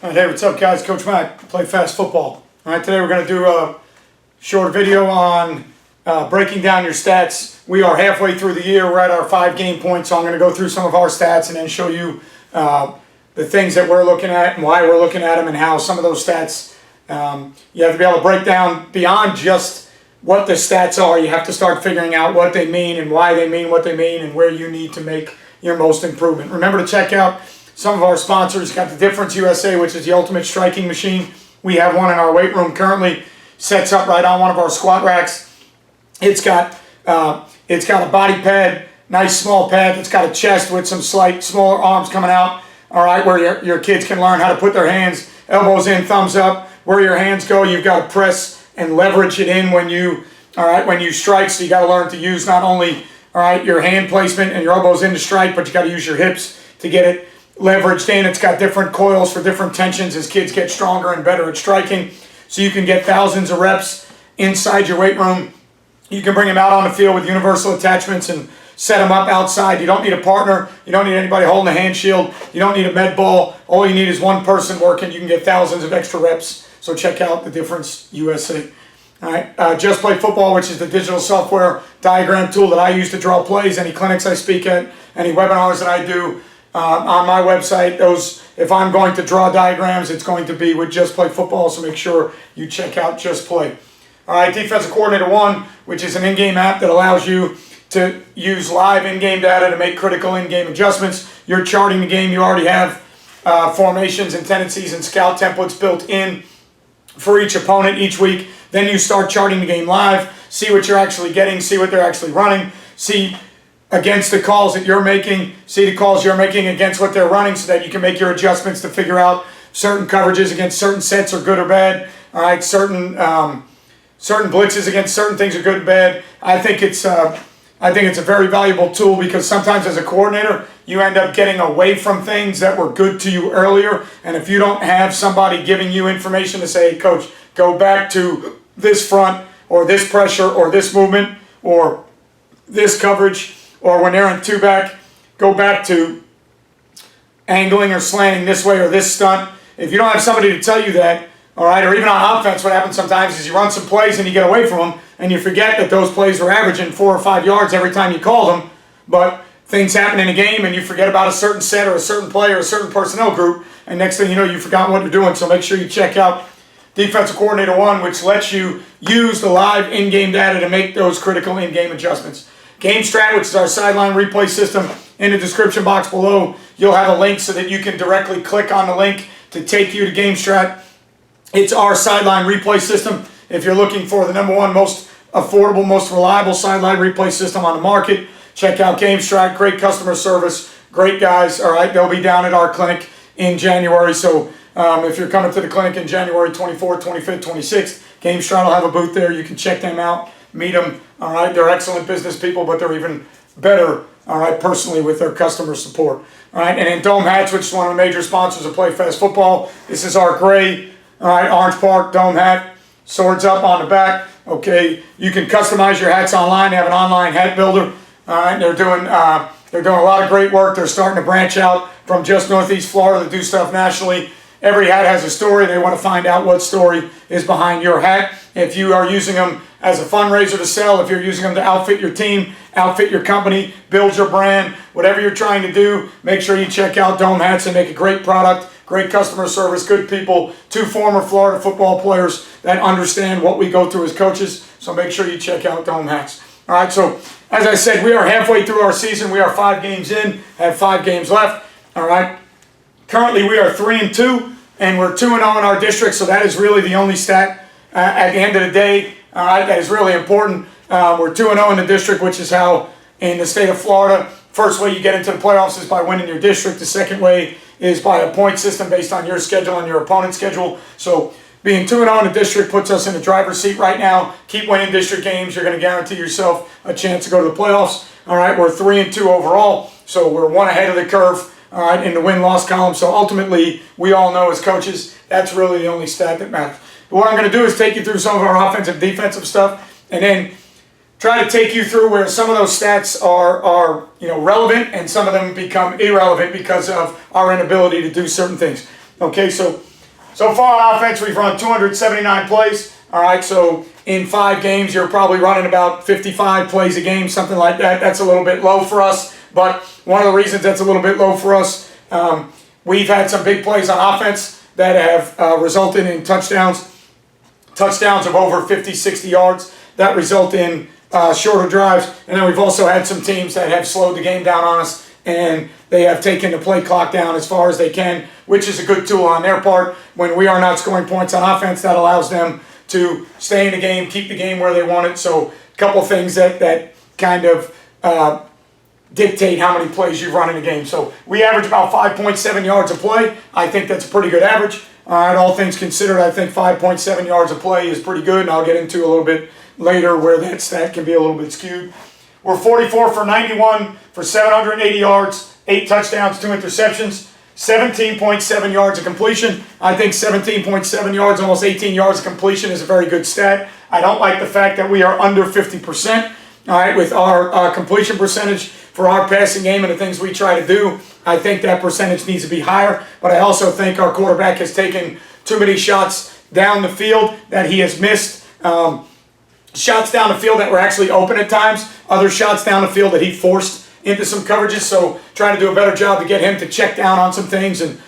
All right, hey, what's up, guys? Coach Matt, Play Fast Football. All right, today we're going to do a short video on breaking down your stats. We are halfway through the year. We're at our 5-game point, so I'm going to go through some of our stats and then show you the things that we're looking at and why we're looking at them and how some of those stats, you have to be able to break down beyond just what the stats are. You have to start figuring out what they mean and why they mean what they mean and where you need to make your most improvement. Remember to check out some of our sponsors. Got the Difference USA, which is the ultimate striking machine. We have one in our weight room currently. Sets up right on one of our squat racks. It's got a body pad, nice small pad. It's got a chest with some slight smaller arms coming out. All right, where your kids can learn how to put their hands, elbows in, thumbs up. Where your hands go, you've got to press and leverage it in when you strike. So you got to learn to use not only your hand placement and your elbows in to strike, but you got to use your hips to get it leveraged in. It's got different coils for different tensions as kids get stronger and better at striking. So you can get thousands of reps inside your weight room. You can bring them out on the field with universal attachments and set them up outside. You don't need a partner. You don't need anybody holding a hand shield. You don't need a med ball. All you need is one person working. You can get thousands of extra reps. So check out the Difference USA. All right, JustPlayFB, which is the digital software diagram tool that I use to draw plays. Any clinics I speak at, any webinars that I do on my website, those, if I'm going to draw diagrams, it's going to be with JustPlayFB. So make sure you check out Just Play. All right, Defensive Coordinator 1, which is an in-game app that allows you to use live in-game data to make critical in-game adjustments. You're charting the game. You already have formations and tendencies and scout templates built in for each opponent each week. Then you start charting the game live, see what you're actually getting, see what they're actually running, see against the calls that you're making, see the calls you're making against what they're running so that you can make your adjustments to figure out certain coverages against certain sets are good or bad. All right, certain blitzes against certain things are good and bad. I think it's a very valuable tool because sometimes as a coordinator, you end up getting away from things that were good to you earlier. And if you don't have somebody giving you information to say, hey, coach, go back to this front or this pressure or this movement or this coverage, or when they're in two-back, go back to angling or slanting this way or this stunt. If you don't have somebody to tell you that, all right, or even on offense, what happens sometimes is you run some plays and you get away from them and you forget that those plays were averaging 4 or 5 yards every time you call them, but things happen in a game and you forget about a certain set or a certain play or a certain personnel group, and next thing you know, you've forgotten what you're doing. So make sure you check out Defensive Coordinator 1, which lets you use the live in-game data to make those critical in-game adjustments. GameStrat, which is our sideline replay system, in the description box below, you'll have a link so that you can directly click on the link to take you to GameStrat. It's our sideline replay system. If you're looking for the #1 most affordable, most reliable sideline replay system on the market, check out GameStrat. Great customer service, great guys. All right, they'll be down at our clinic in January. So if you're coming to the clinic in January 24th, 25th, 26th, GameStrat will have a booth there. You can check them out, meet them. All right, they're excellent business people, but they're even better, all right, personally with their customer support. All right, and then Dome Hats, which is one of the major sponsors of Play Fast Football. This is our gray, all right, Orange Park Dome hat, swords up on the back. Okay, you can customize your hats online. They have an online hat builder. All right, they're doing a lot of great work. They're starting to branch out from just Northeast Florida to do stuff nationally. Every hat has a story. They want to find out what story is behind your hat. If you are using them as a fundraiser to sell, if you're using them to outfit your team, outfit your company, build your brand, whatever you're trying to do, make sure you check out Dome Hats. They make a great product, great customer service, good people, 2 former Florida football players that understand what we go through as coaches. So make sure you check out Dome Hats. All right, so as I said, we are halfway through our season. We are 5 games in, have 5 games left. All right. Currently, we are 3-2, and we're 2-0 in our district, so that is really the only stat at the end of the day. All right, that is really important. We're 2-0 in the district, which is how in the state of Florida, first way you get into the playoffs is by winning your district. The second way is by a point system based on your schedule and your opponent's schedule. So being 2-0 in the district puts us in the driver's seat right now. Keep winning district games. You're going to guarantee yourself a chance to go to the playoffs. All right, we're 3-2 overall, so we're 1 ahead of the curve. All right, in the win-loss column. So ultimately, we all know as coaches, that's really the only stat that matters. But what I'm going to do is take you through some of our offensive, defensive stuff, and then try to take you through where some of those stats are relevant, and some of them become irrelevant because of our inability to do certain things. Okay, so So far on offense, we've run 279 plays. All right, so in 5 games, you're probably running about 55 plays a game, something like that. That's a little bit low for us, but one of the reasons that's a little bit low for us, we've had some big plays on offense that have resulted in touchdowns of over 50, 60 yards that result in shorter drives. And then we've also had some teams that have slowed the game down on us, and they have taken the play clock down as far as they can, which is a good tool on their part. When we are not scoring points on offense, that allows them to stay in the game, keep the game where they want it. So a couple things that kind of dictate how many plays you run in a game. So we average about 5.7 yards a play. I think that's a pretty good average. All right, all things considered, I think 5.7 yards a play is pretty good, and I'll get into a little bit later where that stat can be a little bit skewed. We're 44 for 91 for 780 yards, 8 touchdowns, 2 interceptions, 17.7 yards of completion. I think 17.7 yards, almost 18 yards of completion is a very good stat. I don't like the fact that we are under 50%, all right, with our completion percentage for our passing game and the things we try to do. I think that percentage needs to be higher, but I also think our quarterback has taken too many shots down the field that he has missed. Shots down the field that were actually open at times, other shots down the field that he forced into some coverages. So trying to do a better job to get him to check down on some things and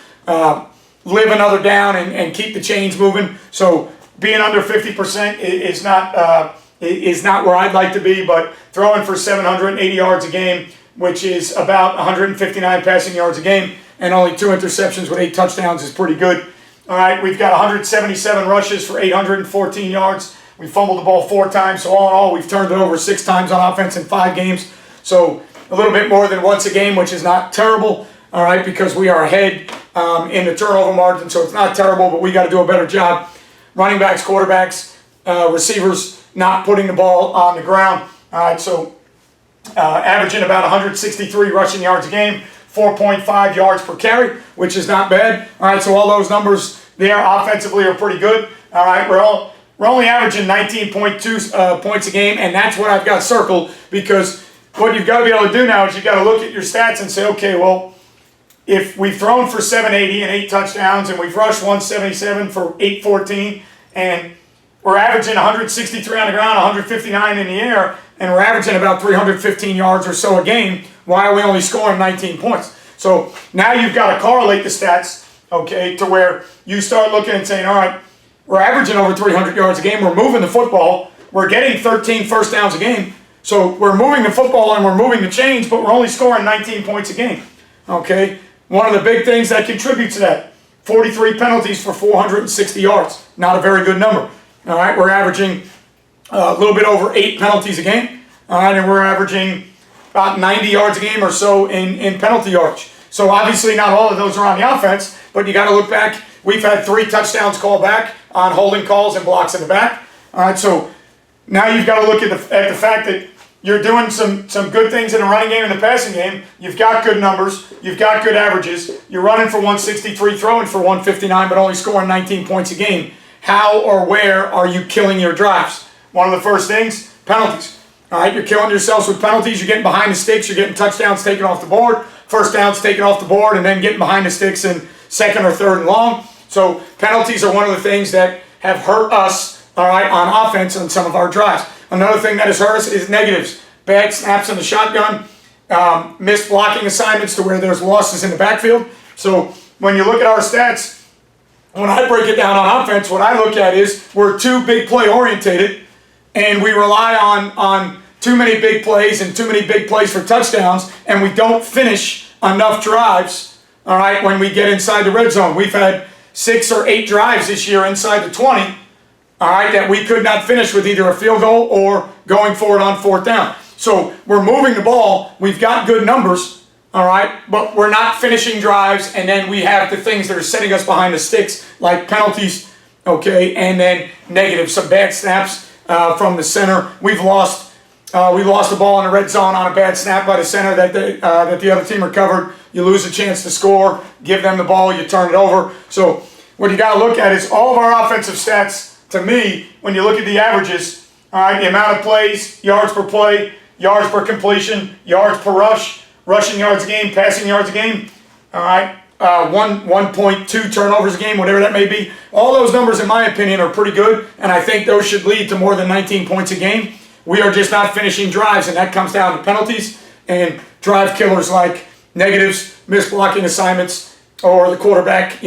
live another down and keep the chains moving. So being under 50% is not where I'd like to be, but throwing for 780 yards a game, which is about 159 passing yards a game, and only 2 interceptions with 8 touchdowns is pretty good. All right, we've got 177 rushes for 814 yards. We fumbled the ball 4 times, so all in all, we've turned it over 6 times on offense in 5 games. So a little bit more than once a game, which is not terrible, all right, because we are ahead in the turnover margin, so it's not terrible, but we got to do a better job. Running backs, quarterbacks, receivers not putting the ball on the ground. All right, so averaging about 163 rushing yards a game, 4.5 yards per carry, which is not bad. All right, so all those numbers there offensively are pretty good. All right, we're only averaging 19.2 points a game, and that's what I've got circled, because what you've got to be able to do now is you've got to look at your stats and say, okay, well, if we've thrown for 780 and 8 touchdowns, and we've rushed 177 for 814, and we're averaging 163 on the ground, 159 in the air, and we're averaging about 315 yards or so a game, why are we only scoring 19 points? So now you've got to correlate the stats, okay, to where you start looking and saying, all right, we're averaging over 300 yards a game, we're moving the football, we're getting 13 first downs a game, so we're moving the football and we're moving the chains, but we're only scoring 19 points a game, okay? One of the big things that contributes to that, 43 penalties for 460 yards, not a very good number. All right, we're averaging a little bit over 8 penalties a game, all right, and we're averaging about 90 yards a game or so in penalty yards. So obviously not all of those are on the offense, but you got to look back. We've had 3 touchdowns called back on holding calls and blocks in the back. All right, so now you've got to look at the fact that you're doing some good things in the running game and the passing game. You've got good numbers. You've got good averages. You're running for 163, throwing for 159, but only scoring 19 points a game. How or where are you killing your drives? One of the first things, penalties. All right, you're killing yourselves with penalties. You're getting behind the sticks. You're getting touchdowns taken off the board, first downs taken off the board, and then getting behind the sticks in 2nd or 3rd and long. So penalties are one of the things that have hurt us, all right, on offense on some of our drives. Another thing that has hurt us is negatives. Bad snaps in the shotgun, missed blocking assignments to where there's losses in the backfield. So when you look at our stats, when I break it down on offense, what I look at is we're too big play orientated, and we rely on too many big plays and too many big plays for touchdowns, and we don't finish enough drives, all right, when we get inside the red zone. We've had 6 or 8 drives this year inside the 20, all right, that we could not finish with either a field goal or going for it on 4th down. So we're moving the ball. We've got good numbers, all right, but we're not finishing drives, and then we have the things that are setting us behind the sticks, like penalties, okay, and then negative, some bad snaps from the center. We lost the ball in the red zone on a bad snap by the center that the other team recovered. You lose a chance to score, give them the ball, you turn it over. So what you got to look at is all of our offensive stats. To me, when you look at the averages, all right, the amount of plays, yards per play, yards per completion, yards per rush, rushing yards a game, passing yards a game, all right, 1.2 turnovers a game, whatever that may be. All those numbers, in my opinion, are pretty good, and I think those should lead to more than 19 points a game. We are just not finishing drives, and that comes down to penalties and drive killers like negatives, missed blocking assignments, or the quarterback,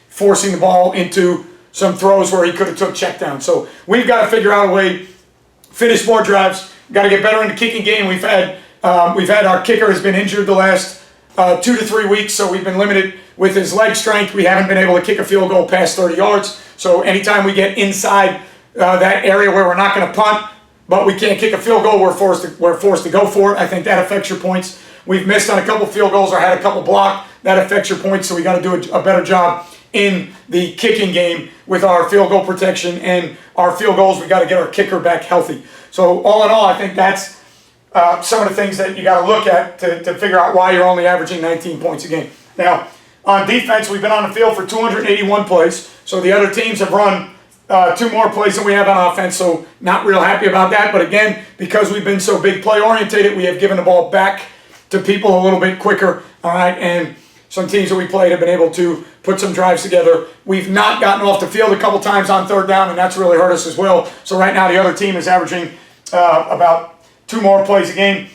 forcing the ball into some throws where he could have took check down. So we've got to figure out a way, finish more drives, got to get better in the kicking game. We've had our kicker has been injured the last 2 to 3 weeks, so we've been limited with his leg strength. We haven't been able to kick a field goal past 30 yards. So anytime we get inside that area where we're not going to punt, but we can't kick a field goal, we're forced to go for it. I think that affects your points. We've missed on a couple field goals or had a couple blocked. That affects your points, so we got to do a better job in the kicking game with our field goal protection and our field goals. We got to get our kicker back healthy. So all in all, I think that's some of the things that you got to look at to figure out why you're only averaging 19 points a game. Now, on defense, we've been on the field for 281 plays, so the other teams have run 2 more plays than we have on offense, so not real happy about that. But again, because we've been so big play orientated, we have given the ball back to people a little bit quicker, all right, and some teams that we played have been able to put some drives together. We've not gotten off the field a couple times on third down, and that's really hurt us as well. So right now the other team is averaging about 2 more plays a game.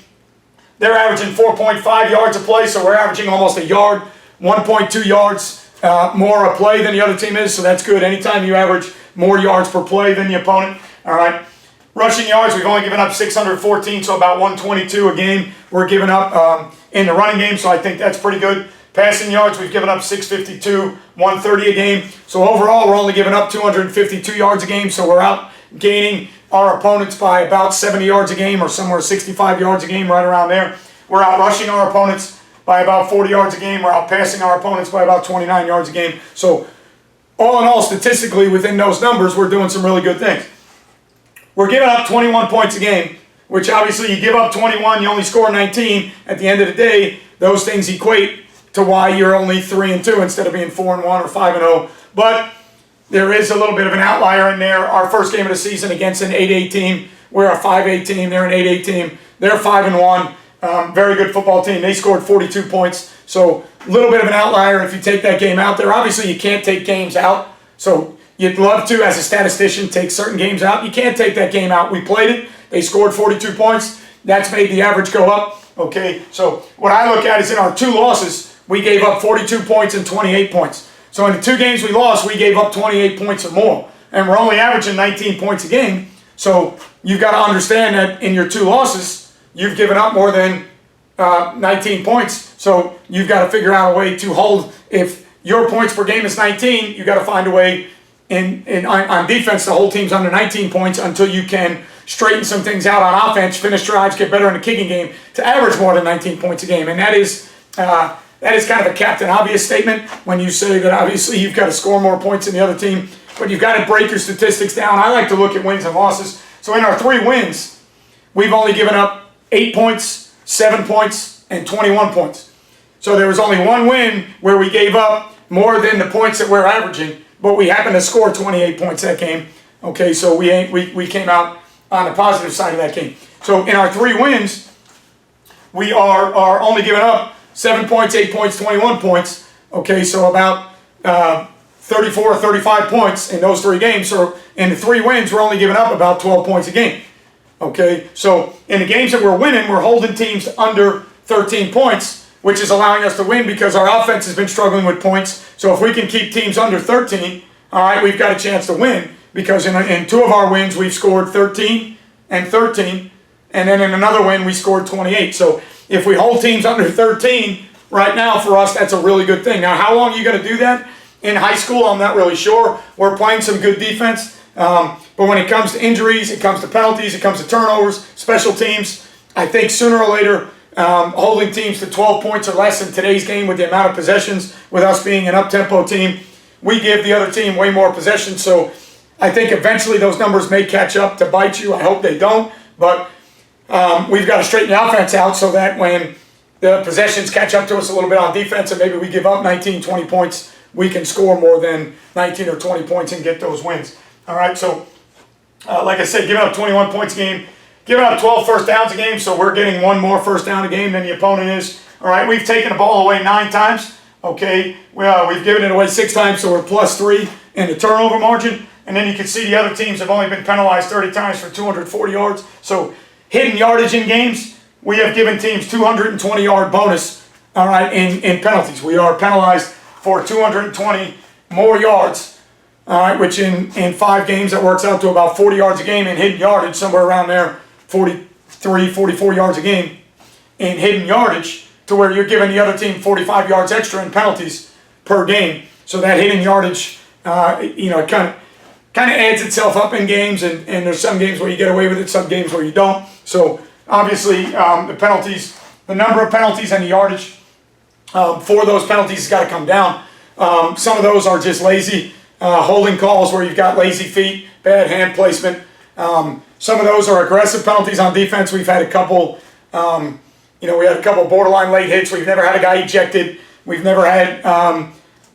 They're averaging 4.5 yards a play, so we're averaging almost a yard, 1.2 yards more a play than the other team is, so that's good. Anytime you average more yards per play than the opponent, all right. Rushing yards, we've only given up 614, so about 122 a game we're giving up in the running game, so I think that's pretty good. Passing yards, we've given up 652, 130 a game. So overall, we're only giving up 252 yards a game, so we're out gaining our opponents by about 70 yards a game or somewhere 65 yards a game, right around there. We're out rushing our opponents by about 40 yards a game. We're out passing our opponents by about 29 yards a game. So all in all, statistically, within those numbers, we're doing some really good things. We're giving up 21 points a game, which obviously you give up 21, you only score 19. At the end of the day, those things equate to why you're only 3-2 instead of being 4-1 or 5-0. But there is a little bit of an outlier in there. Our first game of the season against an 8-8 team, we're a 5-8 team, they're an 8-8 team. They're 5-1, very good football team. They scored 42 points, so a little bit of an outlier if you take that game out there. Obviously, you can't take games out, so you'd love to, as a statistician, take certain games out. You can't take that game out. We played it. They scored 42 points. That's made the average go up. Okay, so what I look at is in our 2 losses, we gave up 42 points and 28 points. So in the 2 games we lost, we gave up 28 points or more. And we're only averaging 19 points a game. So you've got to understand that in your 2 losses, you've given up more than 19 points. So you've got to figure out a way to hold. If your points per game is 19, you've got to find a way on defense to hold teams under 19 points until you can straighten some things out on offense, finish drives, get better in the kicking game to average more than 19 points a game. And that is kind of a Captain Obvious statement when you say that obviously you've got to score more points than the other team, but you've got to break your statistics down. I like to look at wins and losses. So in our 3 wins, we've only given up 8 points, 7 points, and 21 points. So there was only 1 win where we gave up more than the points that we're averaging, but we happened to score 28 points that game. Okay, so we came out on the positive side of that game. So in our 3 wins, we are only giving up 7 points, 8 points, 21 points. Okay, so about 34 or 35 points in those 3 games. So in the 3 wins, we're only giving up about 12 points a game. Okay, so in the games that we're winning, we're holding teams to under 13 points, which is allowing us to win because our offense has been struggling with points. So if we can keep teams under 13, all right, we've got a chance to win because in 2 of our wins, we've scored 13 and 13, and then in another win, we scored 28. So if we hold teams under 13 right now, for us, that's a really good thing. Now, how long are you going to do that? In high school, I'm not really sure. We're playing some good defense. But when it comes to injuries, it comes to penalties, it comes to turnovers, special teams, I think sooner or later, holding teams to 12 points or less in today's game with the amount of possessions, with us being an up-tempo team, we give the other team way more possessions. So I think eventually those numbers may catch up to bite you. I hope they don't. But we've got to straighten the offense out so that when the possessions catch up to us a little bit on defense and maybe we give up 19, 20 points, we can score more than 19 or 20 points and get those wins. All right, so like I said, giving up 21 points a game, giving up 12 first downs a game, so we're getting 1 more first down a game than the opponent is. All right, we've taken the ball away 9 times. Okay, well, we've given it away 6 times, so we're +3 in the turnover margin. And then you can see the other teams have only been penalized 30 times for 240 yards. So hidden yardage in games, we have given teams 220-yard bonus, all right, in penalties. We are penalized for 220 more yards, all right, which in 5 games, that works out to about 40 yards a game in hidden yardage, somewhere around there, 43, 44 yards a game in hidden yardage, to where you're giving the other team 45 yards extra in penalties per game. So that hidden yardage, it kind of adds itself up in games, and there's some games where you get away with it, some games where you don't. So obviously the penalties, the number of penalties and the yardage for those penalties has got to come down. Some of those are just lazy holding calls where you've got lazy feet, bad hand placement. Some of those are aggressive penalties on defense. We've had a couple, we had a couple borderline late hits. We've never had a guy ejected. We've never had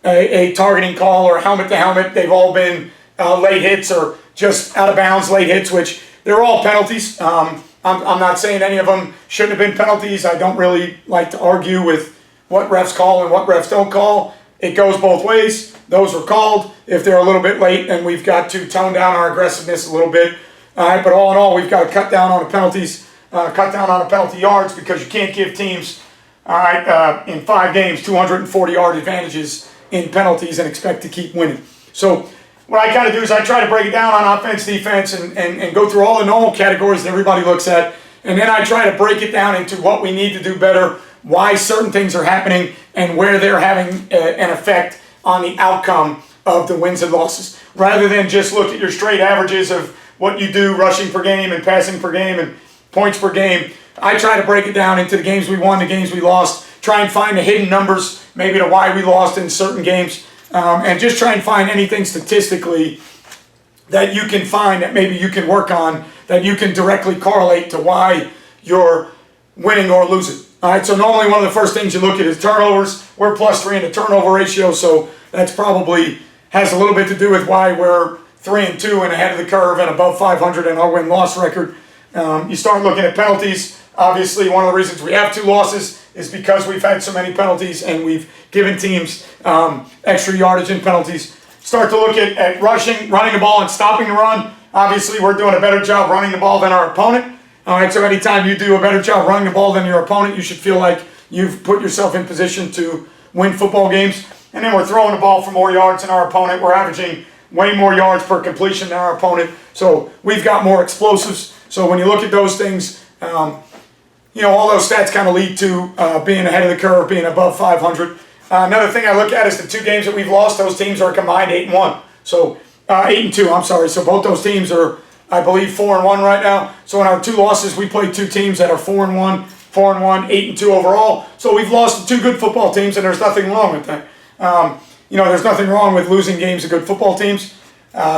a targeting call or helmet to helmet. They've all been late hits or just out of bounds late hits, which they're all penalties. I'm not saying any of them shouldn't have been penalties. I don't really like to argue with what refs call and what refs don't call. It goes both ways. Those were called. If they're a little bit late, then we've got to tone down our aggressiveness a little bit. All right, but all in all, we've got to cut down on the penalties, cut down on the penalty yards, because you can't give teams, all right, in 5 games, 240-yard advantages in penalties and expect to keep winning. So what I kind of do is I try to break it down on offense, defense, and go through all the normal categories that everybody looks at. And then I try to break it down into what we need to do better, why certain things are happening, and where they're having an effect on the outcome of the wins and losses. Rather than just look at your straight averages of what you do rushing per game and passing per game and points per game, I try to break it down into the games we won, the games we lost, try and find the hidden numbers, maybe to why we lost in certain games. And just try and find anything statistically that you can find that maybe you can work on, that you can directly correlate to why you're winning or losing. All right, so normally one of the first things you look at is turnovers. We're +3 in the turnover ratio, so that's probably has a little bit to do with why we're 3-2 and ahead of the curve and above 500 in our win-loss record. You start looking at penalties. Obviously, one of the reasons we have 2 losses is because we've had so many penalties and we've given teams extra yardage in penalties. Start to look at rushing, running the ball, and stopping the run. Obviously, we're doing a better job running the ball than our opponent. All right, so anytime you do a better job running the ball than your opponent, you should feel like you've put yourself in position to win football games. And then we're throwing the ball for more yards than our opponent. We're averaging way more yards per completion than our opponent. So we've got more explosives. So when you look at those things, all those stats kind of lead to being ahead of the curve, being above 500. Another thing I look at is the 2 games that we've lost. Those teams are combined 8-1. So 8-2, I'm sorry. So both those teams are, I believe, 4-1 right now. So in our 2 losses, we played 2 teams that are 4-1, 8-2 overall. So we've lost to 2 good football teams, and there's nothing wrong with that. There's nothing wrong with losing games to good football teams.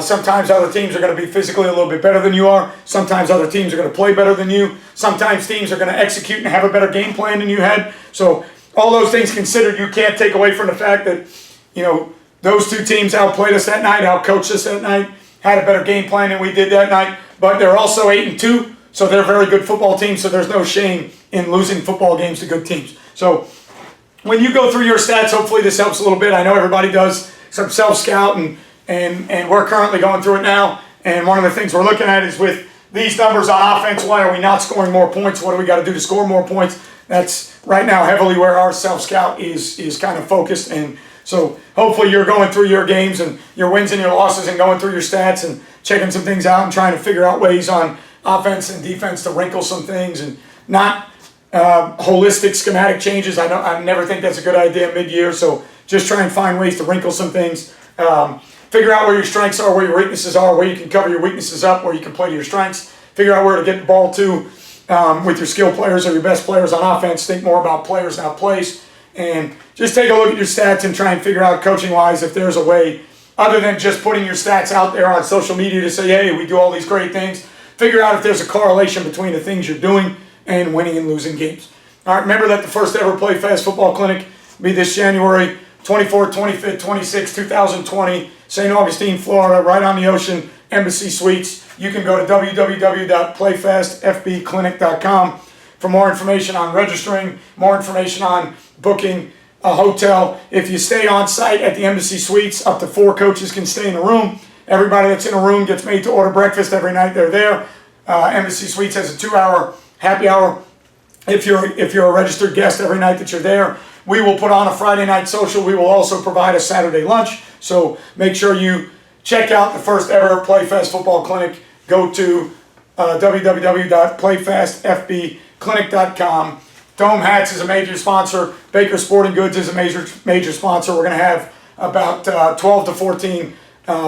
Sometimes other teams are going to be physically a little bit better than you are. Sometimes other teams are going to play better than you. Sometimes teams are going to execute and have a better game plan than you had. So all those things considered, you can't take away from the fact that, those 2 teams outplayed us that night, outcoached us that night, had a better game plan than we did that night. But they're also 8-2, so they're a very good football team, so there's no shame in losing football games to good teams. So when you go through your stats, hopefully this helps a little bit. I know everybody does some self-scout, and we're currently going through it now. And one of the things we're looking at is with these numbers on offense, why are we not scoring more points? What do we got to do to score more points? That's right now heavily where our self-scout is kind of focused. And so hopefully you're going through your games and your wins and your losses and going through your stats and checking some things out and trying to figure out ways on offense and defense to wrinkle some things, and not holistic schematic changes. I never think that's a good idea mid-year. So just try and find ways to wrinkle some things. Figure out where your strengths are, where your weaknesses are, where you can cover your weaknesses up, where you can play to your strengths. Figure out where to get the ball to with your skill players or your best players on offense. Think more about players, not plays. And just take a look at your stats and try and figure out, coaching-wise, if there's a way, other than just putting your stats out there on social media to say, hey, we do all these great things. Figure out if there's a correlation between the things you're doing and winning and losing games. All right, remember that the first ever Play Fast Football Clinic will be this January 24th, 25th, 26th, 2020, St. Augustine, Florida, right on the ocean, Embassy Suites. You can go to www.playfastfbclinic.com for more information on registering, more information on booking, a hotel. If you stay on site at the Embassy Suites, up to 4 coaches can stay in a room. Everybody that's in a room gets made to order breakfast every night they're there. Embassy Suites has a 2-hour happy hour if you're a registered guest every night that you're there. We will put on a Friday night social. We will also provide a Saturday lunch. So make sure you check out the first ever PlayFast Football Clinic. Go to www.playfastfbclinic.com. Dome Hats is a major sponsor. Baker Sporting Goods is a major sponsor. We're going to have about 12 to 14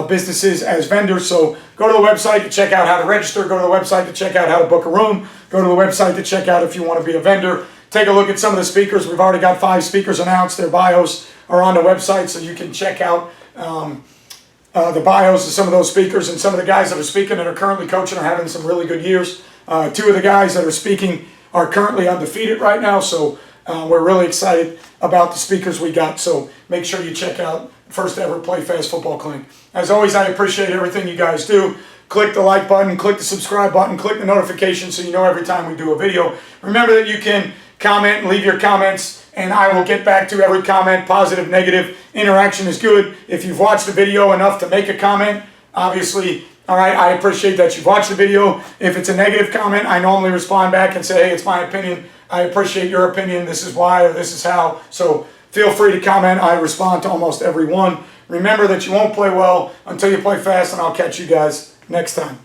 businesses as vendors. So go to the website to check out how to register. Go to the website to check out how to book a room. Go to the website to check out if you want to be a vendor. Take a look at some of the speakers. We've already got 5 speakers announced. Their bios are on the website, so you can check out the bios of some of those speakers. And some of the guys that are speaking that are currently coaching are having some really good years. 2 of the guys that are speaking are currently undefeated right now, so we're really excited about the speakers we got. So make sure you check out first ever PlayFast Football Clinic. As always, I appreciate everything you guys do. Click the like button, click the subscribe button, click the notification so you know every time we do a video. Remember that you can comment and leave your comments, and I will get back to every comment, positive, negative. Interaction is good. If you've watched the video enough to make a comment, obviously, all right, I appreciate that you've watched the video. If it's a negative comment, I normally respond back and say, hey, it's my opinion. I appreciate your opinion. This is why, or this is how. So feel free to comment. I respond to almost every one. Remember that you won't play well until you play fast, and I'll catch you guys next time.